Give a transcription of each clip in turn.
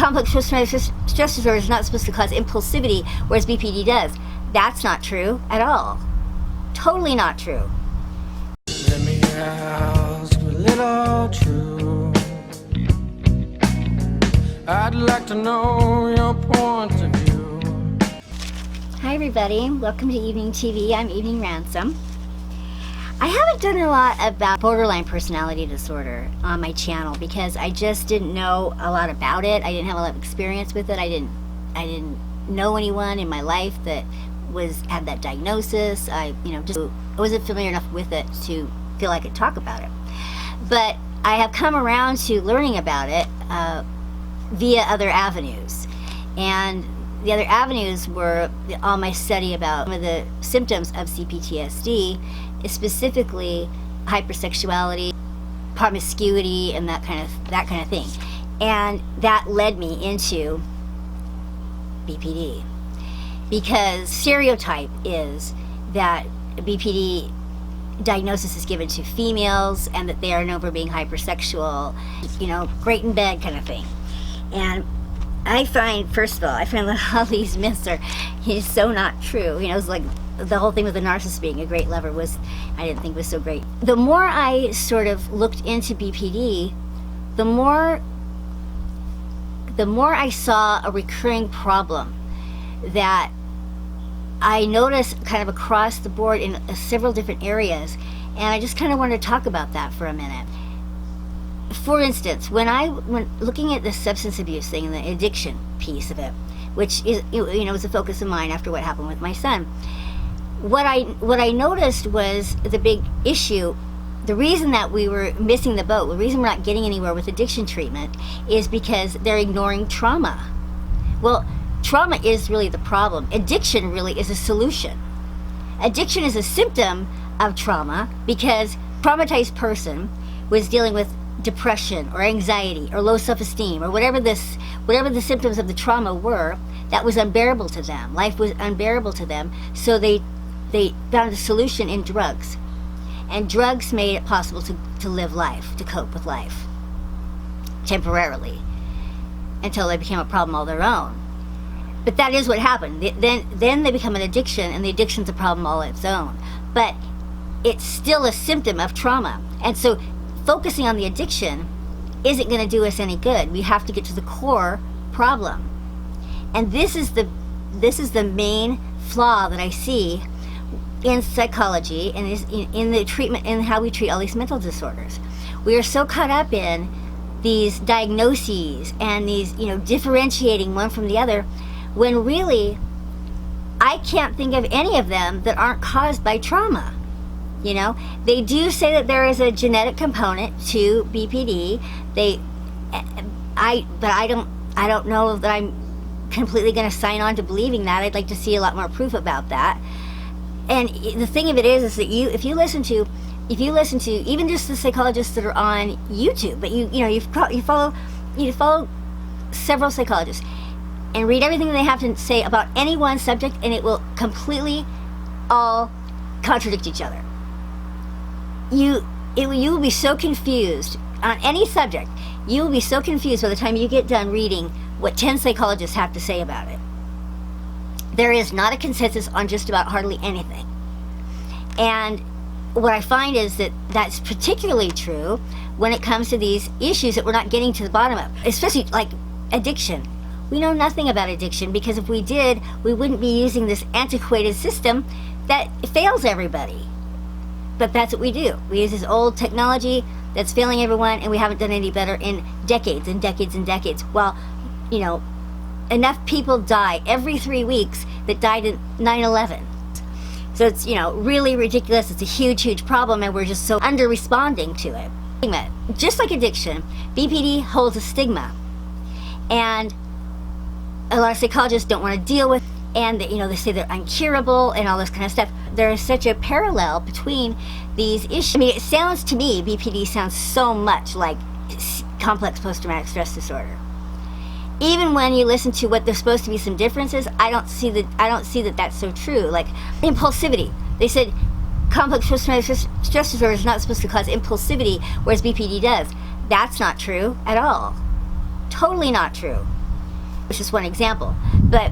complex post-traumatic stress disorder is not supposed to cause impulsivity, whereas BPD does. That's not true at all. Totally not true. Let me ask a little true. I'd like to know your point of view. Hi everybody, welcome to Evening TV. I'm Evening Ransom. I haven't done a lot about borderline personality disorder on my channel because I just didn't know a lot about it. I didn't have a lot of experience with it. I didn't know anyone in my life that had that diagnosis. I wasn't familiar enough with it to feel I could talk about it. But I have come around to learning about it via other avenues. And the other avenues were all my study about some of the symptoms of CPTSD, specifically hypersexuality, promiscuity, and that kind of thing. And that led me into BPD. Because stereotype is that BPD diagnosis is given to females and that they are known for being hypersexual, great in bed kind of thing. And I find that all these myths are so not true. It's like the whole thing with the narcissist being a great lover I didn't think was so great. The more I sort of looked into BPD, the more I saw a recurring problem that I noticed kind of across the board in several different areas, and I just kind of wanted to talk about that for a minute. For instance, when looking at the substance abuse thing and the addiction piece of it, which is was a focus of mine after what happened with my son, what I noticed was the big issue. The reason that we were missing the boat, the reason we're not getting anywhere with addiction treatment, is because they're ignoring trauma. Well, trauma is really the problem. Addiction really is a solution. Addiction is a symptom of trauma because a traumatized person was dealing with depression or anxiety or low self-esteem or whatever the symptoms of the trauma were, that was unbearable to them. Life was unbearable to them, so they found a solution in drugs. And drugs made it possible to live life, to cope with life, temporarily, until they became a problem all their own. But that is what happened. Then they become an addiction, and the addiction's a problem all its own. But it's still a symptom of trauma. And so focusing on the addiction isn't going to do us any good. We have to get to the core problem. And this is the main flaw that I see in psychology and in the treatment and how we treat all these mental disorders. We are so caught up in these diagnoses and these, differentiating one from the other, when really I can't think of any of them that aren't caused by trauma. They do say that there is a genetic component to BPD. But I don't know that I'm completely going to sign on to believing that. I'd like to see a lot more proof about that. And the thing of it is that if you listen to even just the psychologists that are on YouTube, but you follow several psychologists and read everything they have to say about any one subject, and it will completely all contradict each other. You will be so confused on any subject. You will be so confused by the time you get done reading what 10 psychologists have to say about it. There is not a consensus on just about hardly anything. And what I find is that that's particularly true when it comes to these issues that we're not getting to the bottom of, especially like addiction. We know nothing about addiction because if we did, we wouldn't be using this antiquated system that fails everybody. But that's what we do. We use this old technology that's failing everyone, and we haven't done any better in decades and decades and decades. Well, enough people die every 3 weeks that died in 9/11. So it's, really ridiculous. It's a huge, huge problem, and we're just so under-responding to it. Just like addiction, BPD holds a stigma. And a lot of psychologists don't want to deal with, and they say they're incurable and all this kind of stuff. There is such a parallel between these issues. It sounds to me, BPD sounds so much like complex post-traumatic stress disorder. Even when you listen to what there's supposed to be some differences, I don't see that that's so true. Like impulsivity, they said complex post-traumatic stress disorder is not supposed to cause impulsivity, whereas BPD does. That's not true at all. Totally not true. It's just one example. But,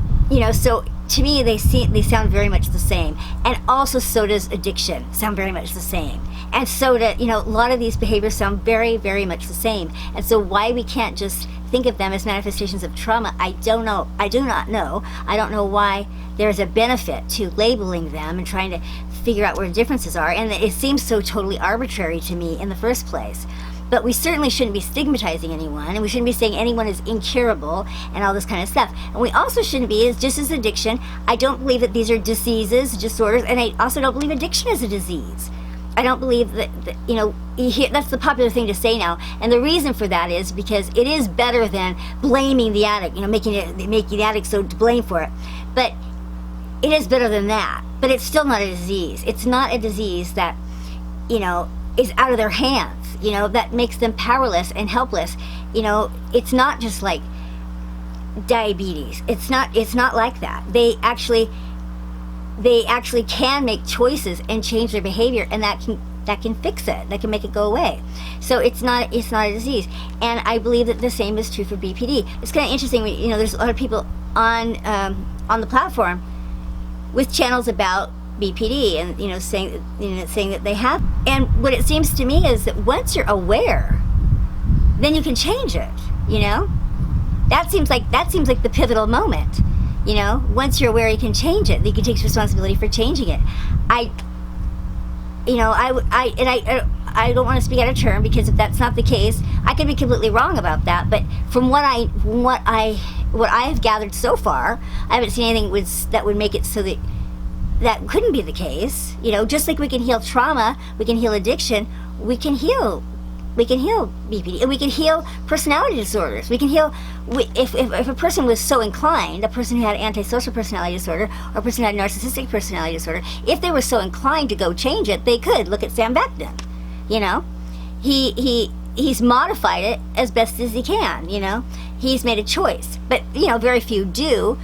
so to me, they sound very much the same. And also, so does addiction sound very much the same. And so a lot of these behaviors sound very, very much the same. And so why we can't just think of them as manifestations of trauma, I don't know. I do not know. I don't know why there's a benefit to labeling them and trying to figure out where the differences are. And it seems so totally arbitrary to me in the first place. But we certainly shouldn't be stigmatizing anyone, and we shouldn't be saying anyone is incurable and all this kind of stuff. And we also shouldn't be, just as addiction, I don't believe that these are diseases, disorders, and I also don't believe addiction is a disease. I don't believe that that's the popular thing to say now. And the reason for that is because it is better than blaming the addict, making the addict so to blame for it. But it is better than that. But it's still not a disease. It's not a disease that, is out of their hands. That makes them powerless and helpless. It's not just like diabetes. It's not like that. They actually can make choices and change their behavior, and that can fix it. That can make it go away. So it's not a disease. And I believe that the same is true for BPD. It's kind of interesting. There's a lot of people on the platform with channels about BPD and saying that they have. And what it seems to me is that once you're aware, then you can change it. That seems like the pivotal moment. Once you're aware, you can change it. You can take responsibility for changing it. I don't want to speak out of turn, because if that's not the case, I could be completely wrong about that. But from what I have gathered so far, I haven't seen anything that would make it so that couldn't be the case. Just like we can heal trauma, we can heal addiction, we can heal BPD, and we can heal personality disorders. We can heal, if a person was so inclined, a person who had antisocial personality disorder, or a person who had narcissistic personality disorder, if they were so inclined to go change it, they could. Look at Sam Beckton. He's modified it as best as he can. He's made a choice, but very few do.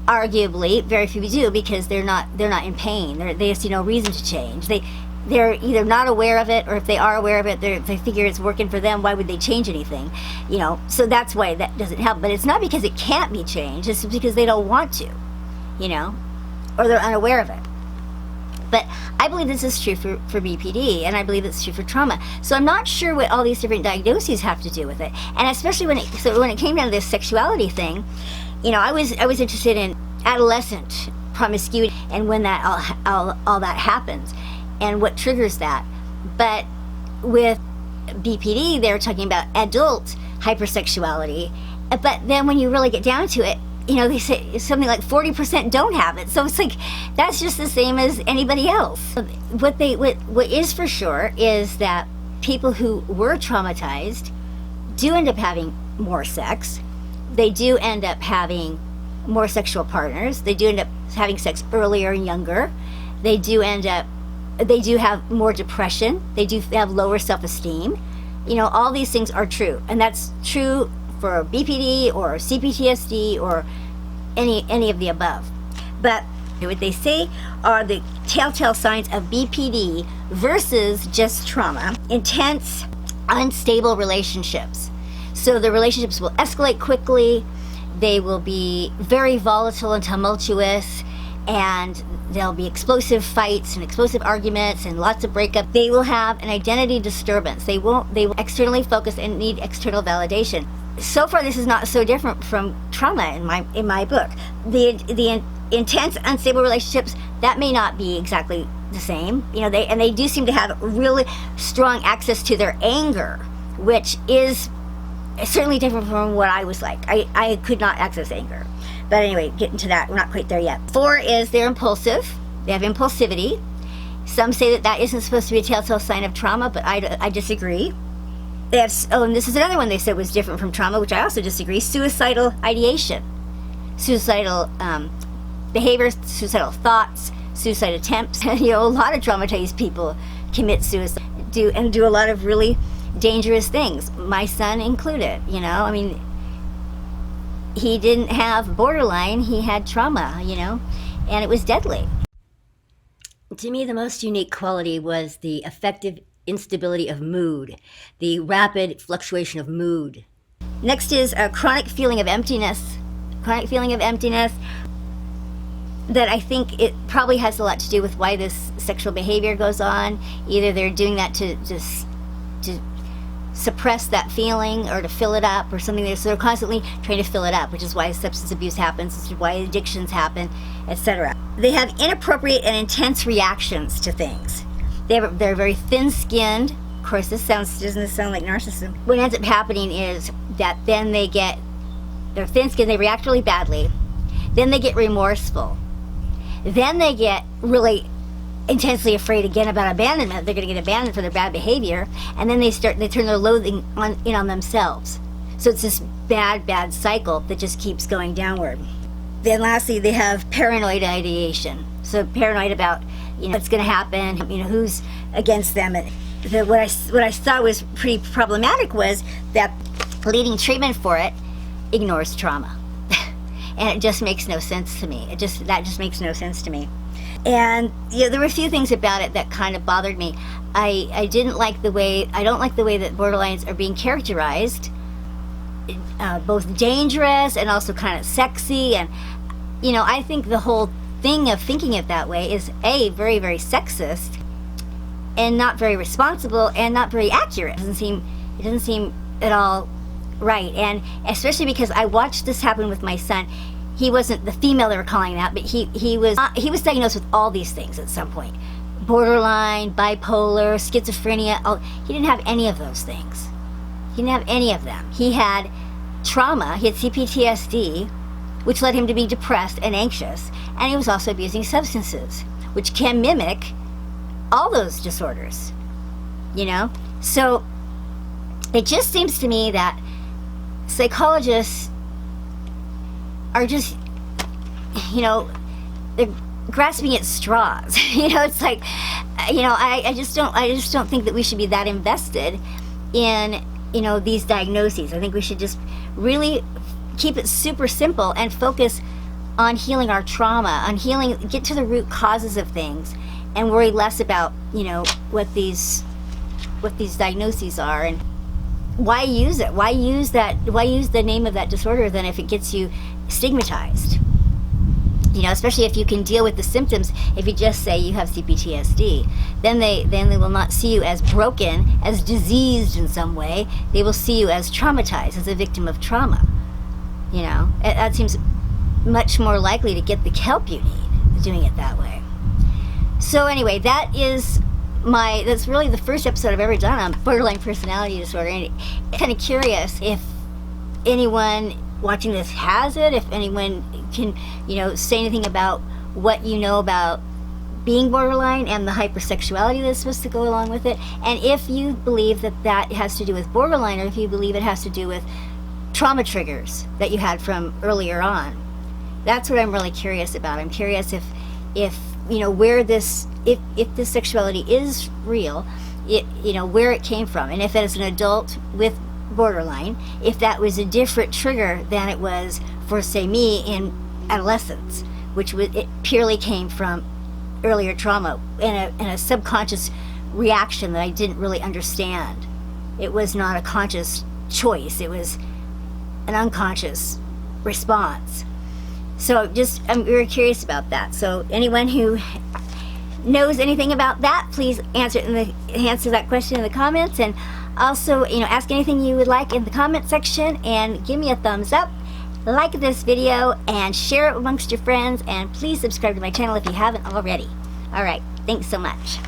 Arguably, very few do, because they're not in pain. They see no reason to change. They're either not aware of it, or if they are aware of it, they figure it's working for them. Why would they change anything? So that's why that doesn't help. But it's not because it can't be changed. It's because they don't want to, or they're unaware of it. But I believe this is true for BPD, and I believe it's true for trauma. So I'm not sure what all these different diagnoses have to do with it. And especially when it came down to this sexuality thing, I was interested in adolescent promiscuity and when that all that happens and what triggers that. But with BPD, they're talking about adult hypersexuality. But then when you really get down to it, they say something like 40% don't have it. So it's like, that's just the same as anybody else. What is for sure is that people who were traumatized do end up having more sex. They do end up having more sexual partners. They do end up having sex earlier and younger. They do have more depression. They do have lower self-esteem. All these things are true. And that's true for BPD or CPTSD or any of the above. But what they say are the telltale signs of BPD versus just trauma: intense, unstable relationships. So the relationships will escalate quickly, they will be very volatile and tumultuous, and there'll be explosive fights and explosive arguments and lots of breakup. They will have an identity disturbance. They will externally focus and need external validation. So far, this is not so different from trauma in my book. The intense, unstable relationships, that may not be exactly the same. They do seem to have really strong access to their anger, which is certainly different from what I was like. I could not access anger. But anyway, getting to that, we're not quite there yet. 4 is they're impulsive. They have impulsivity. Some say that isn't supposed to be a telltale sign of trauma, but I disagree. They have, and this is another one they said was different from trauma, which I also disagree: suicidal ideation, suicidal behaviors, suicidal thoughts, suicide attempts. A lot of traumatized people commit suicide, do a lot of really dangerous things, my son included. He didn't have borderline, he had trauma, and it was deadly. To me, the most unique quality was the affective instability of mood, the rapid fluctuation of mood. Next is a chronic feeling of emptiness, chronic feeling of emptiness, that I think it probably has a lot to do with why this sexual behavior goes on. Either they're doing that to suppress that feeling or to fill it up or something. So they're constantly trying to fill it up, which is why substance abuse happens, which is why addictions happen, etc. They have inappropriate and intense reactions to things. They're very thin-skinned. Of course, doesn't this sound like narcissism? What ends up happening is that then they're thin-skinned, they react really badly, then they get remorseful, then they get really intensely afraid again about abandonment. They're going to get abandoned for their bad behavior, and then they turn their loathing on themselves. So it's this bad cycle that just keeps going downward. Then lastly, they have paranoid ideation. So paranoid about, what's going to happen, who's against them. What I thought was pretty problematic was that leading treatment for it ignores trauma. And it just makes no sense to me. That just makes no sense to me. And there were a few things about it that kind of bothered me. I don't like the way that borderlines are being characterized, both dangerous and also kind of sexy. And I think the whole thing of thinking it that way is very, very sexist, and not very responsible, and not very accurate. It doesn't seem at all right. And especially because I watched this happen with my son. He wasn't the female they were calling that, but he was diagnosed with all these things at some point. Borderline, bipolar, schizophrenia. He didn't have any of those things. He didn't have any of them. He had trauma. He had CPTSD, which led him to be depressed and anxious. And he was also abusing substances, which can mimic all those disorders. So it just seems to me that psychologists are just, they're grasping at straws. It's like, I just don't think that we should be that invested in, these diagnoses. I think we should just really keep it super simple and focus on healing our trauma, get to the root causes of things, and worry less about, what these diagnoses are, and why use it? Why use the name of that disorder then if it gets you stigmatized? Especially if you can deal with the symptoms. If you just say you have CPTSD, then they will not see you as broken, as diseased in some way. They will see you as traumatized, as a victim of trauma. That seems much more likely to get the help you need doing it that way. So anyway, that's really the first episode I've ever done on borderline personality disorder, and I'm kind of curious if anyone watching this has it, if anyone can, say anything about what you know about being borderline and the hypersexuality that's supposed to go along with it, and if you believe that has to do with borderline, or if you believe it has to do with trauma triggers that you had from earlier on. That's what I'm really curious about. I'm curious if where this sexuality is real, where it came from, and if as an adult with borderline, if that was a different trigger than it was for, say, me in adolescence, it purely came from earlier trauma and a subconscious reaction that I didn't really understand. It was not a conscious choice. It was an unconscious response. So I'm very curious about that. So anyone who knows anything about that, please answer that question in the comments, and also ask anything you would like in the comment section, and give me a thumbs up, like this video, and share it amongst your friends, and please subscribe to my channel if you haven't already. All right, thanks so much.